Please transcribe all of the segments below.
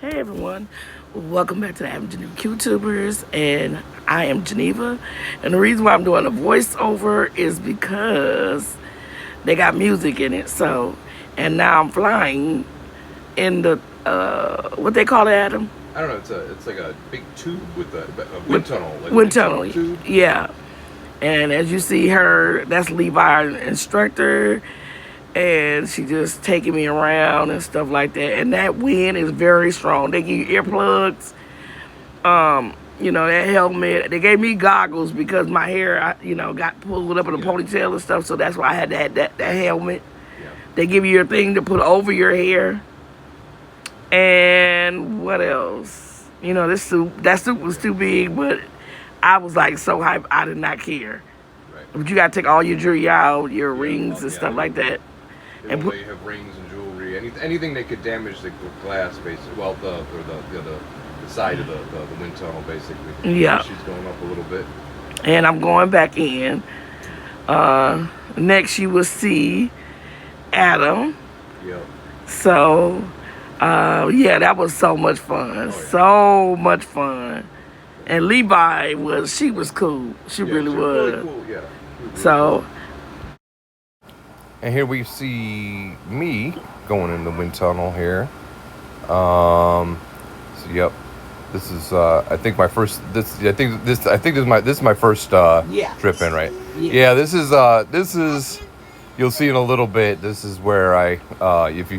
Hey everyone, welcome back to the Average Geneva QTubers, and I am Geneva. And the reason why I'm doing a voiceover is because they got music in it. And now I'm flying in the what they call it, Adam? I don't know. It's like a big tube with a With wind tunnel, like a wind wind tunnel tunnel, tube. yeah. And as you see her, that's Levi, our instructor, and she just taking me around and stuff like that. And that wind is very strong. They give you earplugs, that helmet. They gave me goggles because my hair, got pulled up in a ponytail and stuff. So that's why I had to have that helmet. Yeah. They give you your thing to put over your hair. And what else? That suit was too big, but I was like so hyped, I did not care. Right. But you gotta take all your jewelry out, your rings and Yeah. stuff like that. They And only have rings and jewelry, anything that could damage the glass, basically. Well, the side of the wind tunnel, basically. Yeah. She's going up a little bit. And I'm going back in. Next, you will see Adam. Yep. So, that was so much fun. Oh, yeah. So much fun. And Levi she was cool. She Yeah, really she was. really cool. Yeah. Really So, And here we see me going in the wind tunnel here. Yep. This is I think my first this is my first trip in, right? Yeah. Yeah, this is you'll see in a little bit. This is where if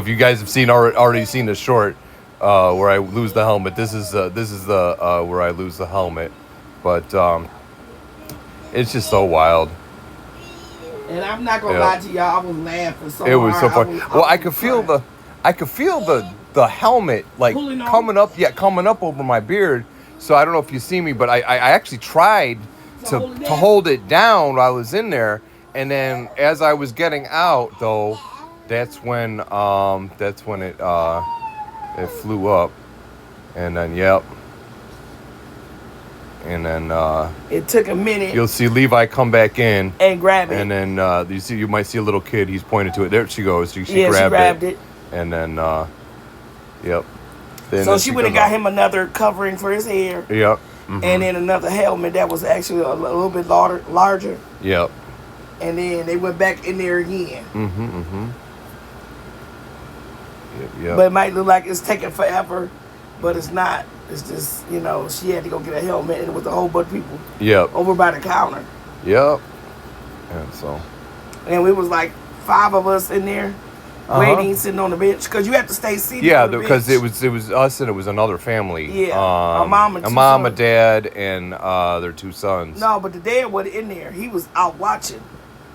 you guys have already seen the short where I lose the helmet. This is the where I lose the helmet. But it's just so wild. and I'm not gonna lie to y'all, I was laughing so hard. It was so fun. I could feel the helmet like Pulling off? coming up over my beard. So I don't know if you see me, but I actually tried to hold it down while I was in there, and then as I was getting out though, that's when it flew up, and then and then It took a minute. you'll see Levi come back in and grab it. and then you might see a little kid. He's pointed to it. There she goes. She she grabbed it. and then yep. Then So she would have got him another covering for his hair. Yep. And then another helmet that was actually a little bit larger. Yep. And then they went back in there again. Yep. But it might look like it's taking forever, but it's not. It's just, she had to go get a helmet, and it was a whole bunch of people Yep. over by the counter. Yep. And so. And we was like 5 of us in there waiting, sitting on the bench, because you have to stay seated. Yeah, on the because bench. it was us and it was another family. Yeah, a mom and two a sons. dad, and their 2 sons. No, but the dad wasn't in there. He was out watching.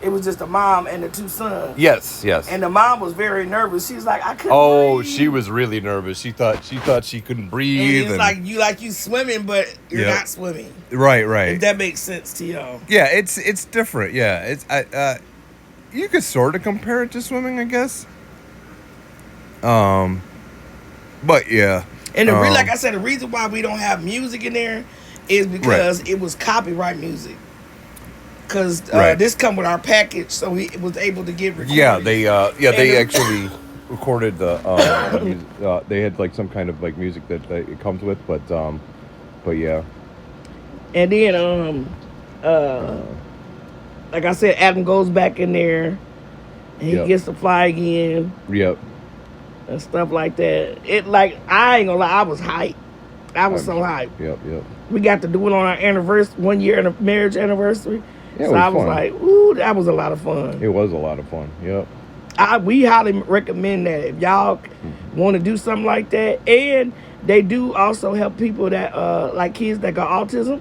It was just the mom and the 2 sons. Yes. And the mom was very nervous. She was like, I couldn't breathe. She was really nervous. She thought she couldn't breathe. And it's like you swimming, but you're not swimming. Right. If that makes sense to y'all. Yeah, it's different. Yeah, it's you could sort of compare it to swimming, I guess. But yeah. And like I said, the reason why we don't have music in there is because it was copyright music. Because this come with our package, so we was able to get recorded. Yeah, they actually recorded the they had like some kind of like music that it comes with, but yeah. And then like I said, Adam goes back in there and he gets to fly again. Yep. And stuff like that. I ain't gonna lie, I was hyped. I was so hyped. Yep. We got to do it on our anniversary, 1 year marriage anniversary. Yeah, so I was like, ooh, that was a lot of fun. It was a lot of fun. Yep. We highly recommend that if y'all want to do something like that. And they do also help people that like kids that got autism.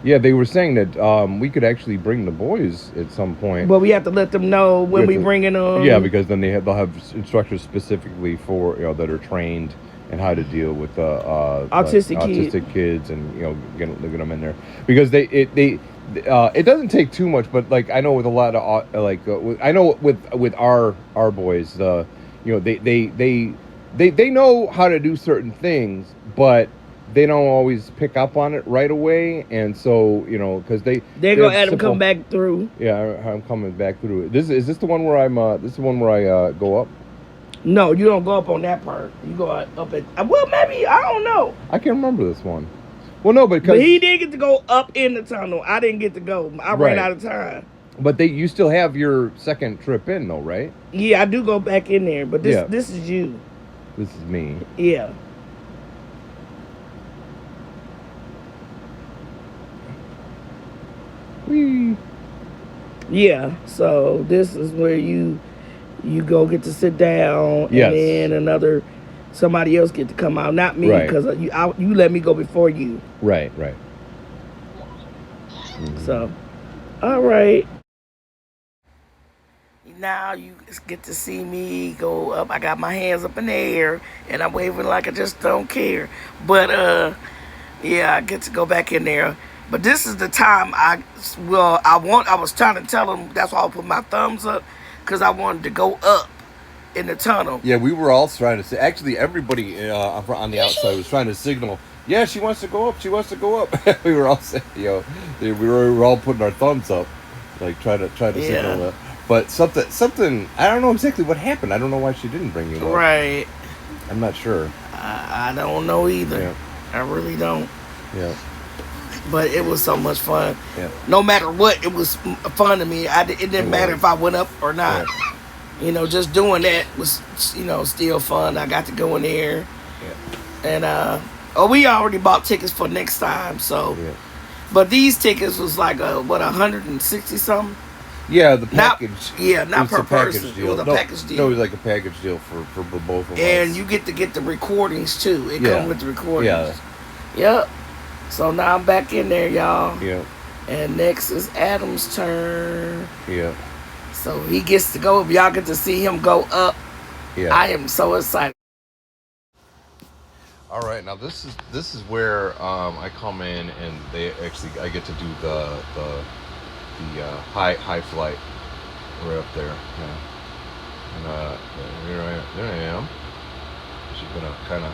Yeah, they were saying that we could actually bring the boys at some point. But we have to let them know when we bringing them. Yeah, because then they'll have instructors specifically for that are trained and how to deal with autistic kids, and get them in there, because it doesn't take too much, but like I know with a lot of I know with our boys, they know how to do certain things, but they don't always pick up on it right away, and so because they're gonna let them come back through. Yeah, I'm coming back through. Is this the one where I'm? This is the one where I go up. No, you don't go up on that part. You go up at, well, maybe, I don't know. I can't remember this one. Well, no, because But he did get to go up in the tunnel. I didn't get to go. I ran out of time. But you still have your second trip in though, right? Yeah, I do go back in there, but this is you. This is me. Yeah. Whee. Yeah. So this is where you go get to sit down, Yes. and then somebody else get to come out, not me, because you let me go before you. Right. Mm-hmm. So, all right. Now you get to see me go up. I got my hands up in the air, and I'm waving like I just don't care. But, yeah, I get to go back in there. But this is the time I was trying to tell them, that's why I put my thumbs up, because I wanted to go up in the tunnel. Yeah, we were all trying to say. Actually, everybody on the outside was trying to signal. Yeah, she wants to go up. She wants to go up. We were all saying, we were all putting our thumbs up, like trying to signal that. But something. I don't know exactly what happened. I don't know why she didn't bring you up. Right. I'm not sure. I don't know either. Yeah. I really don't. Yeah. But it was so much fun. Yeah. No matter what, it was fun to me. It didn't matter if I went up or not. Yeah. Just doing that was, still fun. I got to go in there. Yeah. And, we already bought tickets for next time, so. Yeah. But these tickets was like, 160 something? Yeah, the package. Not per person. It was a package deal. No, it was like a package deal for both of us. And you get to get the recordings, too. It comes with the recordings. Yeah. Yep. So now I'm back in there, y'all. Yeah. And next is Adam's turn. Yeah. So he gets to go. If y'all get to see him go up, I am so excited. All right, now this is where I come in and I get to do the high flight right up there. Yeah. And there I am. She's gonna kind of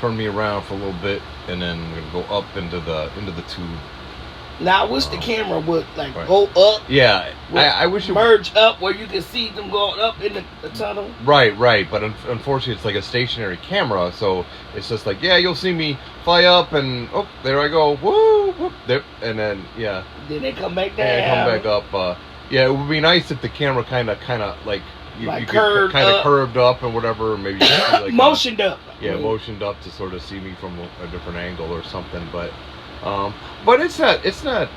turn me around for a little bit, and then I'm gonna go up into the tube. Now I wish the camera would go up. Yeah, I wish it merge up where you can see them going up in the tunnel. Right. But unfortunately, it's like a stationary camera, so it's just like, you'll see me fly up, and there I go, woo, whoop, there, and then Then they come back down. Yeah, come back up. It would be nice if the camera kind of like you curved kind of curved up and whatever. Maybe you could see like motioned up. Yeah, motioned up to sort of see me from a different angle or something, but. But it's not.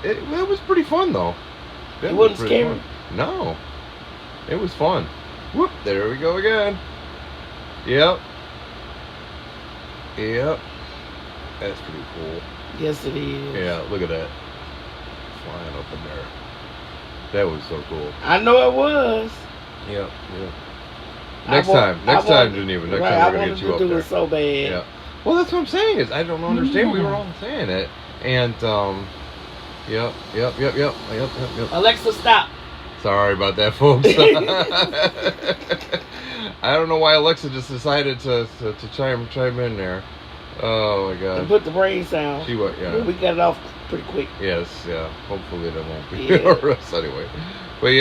It was pretty fun though. It wasn't scary. No, it was fun. Whoop! There we go again. Yep. That's pretty cool. Yes, it is. Yeah, look at that. Flying up in there. That was so cool. I know it was. Yeah. Next time, Geneva. Next time we're gonna get you up there. I wanted to do it so bad. Yeah. Well, that's what I'm saying. Is I don't understand. We were all saying it. And, yep. Alexa, stop. Sorry about that, folks. I don't know why Alexa just decided to chime in there. Oh, my God. And put the brain sound. She what? Yeah. We got it off pretty quick. Yes, yeah. Hopefully that won't be us anyway. But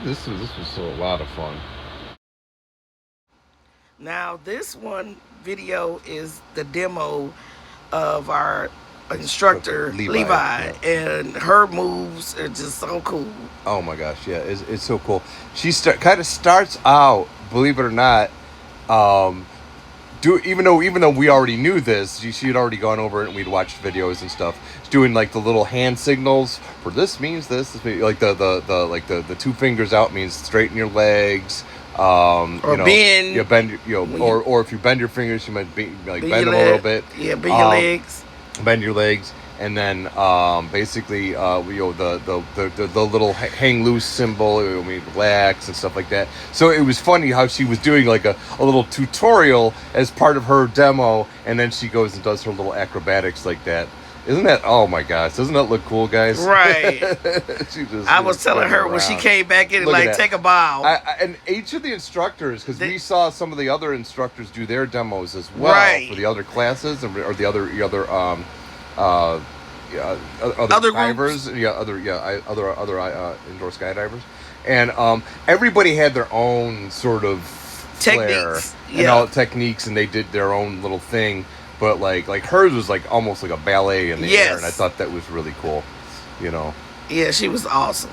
this was a lot of fun. Now, this one video is the demo of our instructor Levi, and her moves are just so cool. Oh my gosh, yeah, it's so cool. She kind of starts out, believe it or not, even though we already knew this, she had already gone over it and we'd watched videos and stuff. She's doing like the little hand signals for this means this, like the two fingers out means straighten your legs. Bend. Or if you bend your fingers, you might bend them a little bit. Yeah, bend your legs. Bend your legs, and then basically, the little hang loose symbol. Relax and stuff like that. So it was funny how she was doing like a little tutorial as part of her demo, and then she goes and does her little acrobatics like that. Isn't that? Oh my gosh! Doesn't that look cool, guys? Right. I was telling her when she came back in, take a bow. And each of the instructors, because we saw some of the other instructors do their demos as well for the other classes or the other divers, other indoor skydivers, and everybody had their own sort of techniques, and all techniques, and they did their own little thing. But like hers was like almost like a ballet in the air, and I thought that was really cool. You know. Yeah, she was awesome.